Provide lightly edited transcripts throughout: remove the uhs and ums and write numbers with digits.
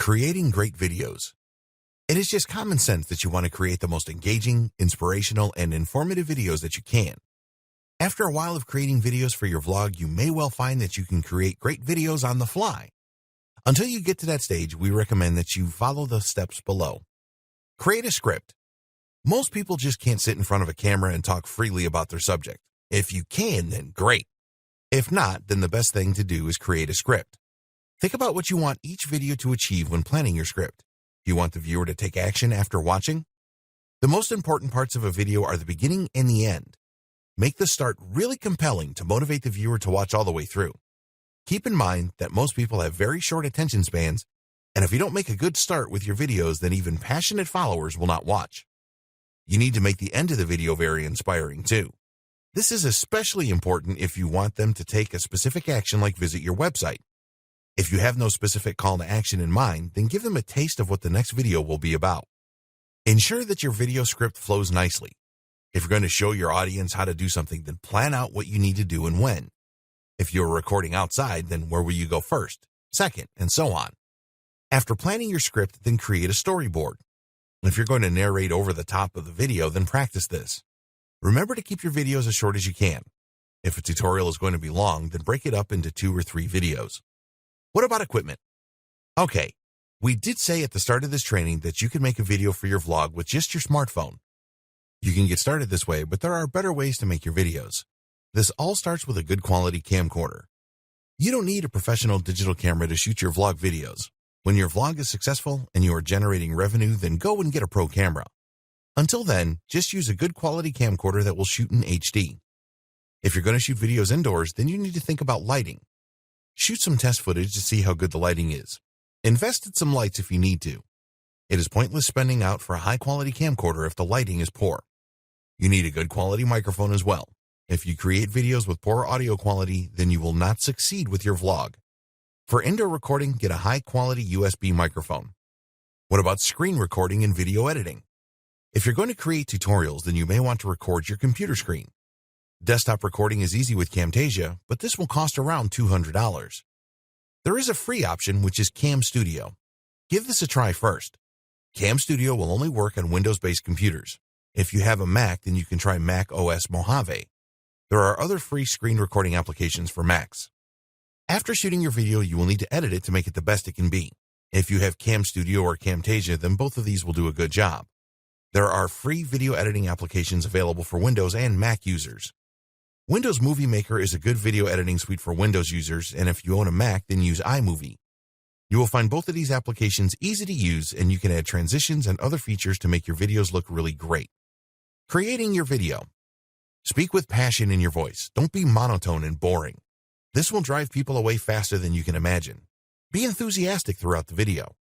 Creating great videos. It is just common sense that you want to create the most engaging, inspirational, and informative videos that you can. After a while of creating videos for your vlog, you may well find that you can create great videos on the fly. Until you get to that stage, we recommend that you follow the steps below. Create a script. Most people just can't sit in front of a camera and talk freely about their subject. If you can, then great. If not, then the best thing to do is create a script. Think about what you want each video to achieve when planning your script. Do you want the viewer to take action after watching? The most important parts of a video are the beginning and the end. Make the start really compelling to motivate the viewer to watch all the way through. Keep in mind that most people have very short attention spans, and if you don't make a good start with your videos, then even passionate followers will not watch. You need to make the end of the video very inspiring too. This is especially important if you want them to take a specific action like visit your website. If you have no specific call to action in mind, then give them a taste of what the next video will be about. Ensure that your video script flows nicely. If you're going to show your audience how to do something, then plan out what you need to do and when. If you're recording outside, then where will you go first, second, and so on. After planning your script, then create a storyboard. If you're going to narrate over the top of the video, then practice this. Remember to keep your videos as short as you can. If a tutorial is going to be long, then break it up into 2 or 3 videos. What about equipment? Okay, we did say at the start of this training that you can make a video for your vlog with just your smartphone. You can get started this way, but there are better ways to make your videos. This all starts with a good quality camcorder. You don't need a professional digital camera to shoot your vlog videos. When your vlog is successful and you are generating revenue, then go and get a pro camera. Until then, just use a good quality camcorder that will shoot in HD. If you're going to shoot videos indoors, then you need to think about lighting. Shoot some test footage to see how good the lighting is. Invest in some lights if you need to. It is pointless spending out for a high-quality camcorder if the lighting is poor. You need a good quality microphone as well. If you create videos with poor audio quality, then you will not succeed with your vlog. For indoor recording, get a high-quality USB microphone. What about screen recording and video editing? If you're going to create tutorials, then you may want to record your computer screen. Desktop recording is easy with Camtasia, but this will cost around $200. There is a free option, which is Cam Studio. Give this a try first. Cam Studio will only work on Windows-based computers. If you have a Mac, then you can try Mac OS Mojave. There are other free screen recording applications for Macs. After shooting your video, you will need to edit it to make it the best it can be. If you have Cam Studio or Camtasia, then both of these will do a good job. There are free video editing applications available for Windows and Mac users. Windows Movie Maker is a good video editing suite for Windows users, and if you own a Mac, then use iMovie. You will find both of these applications easy to use, and you can add transitions and other features to make your videos look really great. Creating your video. Speak with passion in your voice. Don't be monotone and boring. This will drive people away faster than you can imagine. Be enthusiastic throughout the video.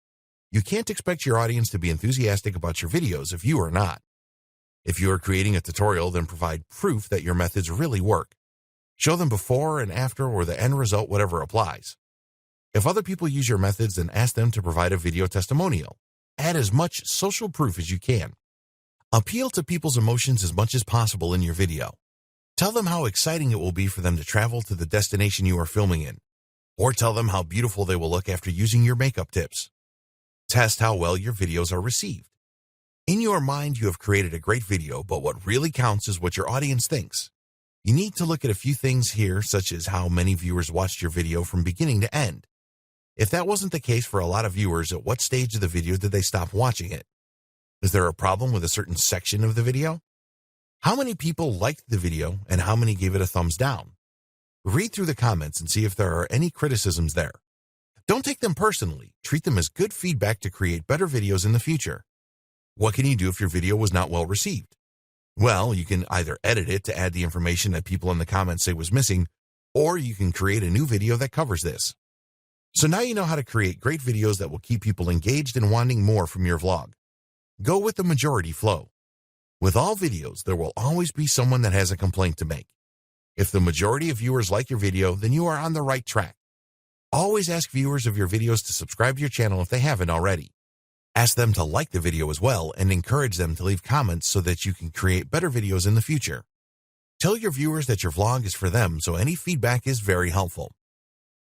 You can't expect your audience to be enthusiastic about your videos if you are not. If you are creating a tutorial, then provide proof that your methods really work. Show them before and after or the end result, whatever applies. If other people use your methods, then ask them to provide a video testimonial. Add as much social proof as you can. Appeal to people's emotions as much as possible in your video. Tell them how exciting it will be for them to travel to the destination you are filming in. Or tell them how beautiful they will look after using your makeup tips. Test how well your videos are received. In your mind, you have created a great video, but what really counts is what your audience thinks. You need to look at a few things here, such as how many viewers watched your video from beginning to end. If that wasn't the case for a lot of viewers, at what stage of the video did they stop watching it? Is there a problem with a certain section of the video? How many people liked the video and how many gave it a thumbs down? Read through the comments and see if there are any criticisms there. Don't take them personally. Treat them as good feedback to create better videos in the future. What can you do if your video was not well received? Well, you can either edit it to add the information that people in the comments say was missing, or you can create a new video that covers this. So now you know how to create great videos that will keep people engaged and wanting more from your vlog. Go with the majority flow. With all videos, there will always be someone that has a complaint to make. If the majority of viewers like your video, then you are on the right track. Always ask viewers of your videos to subscribe to your channel if they haven't already. Ask them to like the video as well and encourage them to leave comments so that you can create better videos in the future. Tell your viewers that your vlog is for them, so any feedback is very helpful.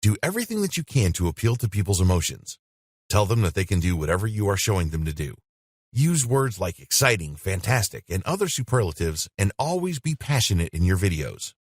Do everything that you can to appeal to people's emotions. Tell them that they can do whatever you are showing them to do. Use words like exciting, fantastic, and other superlatives, and always be passionate in your videos.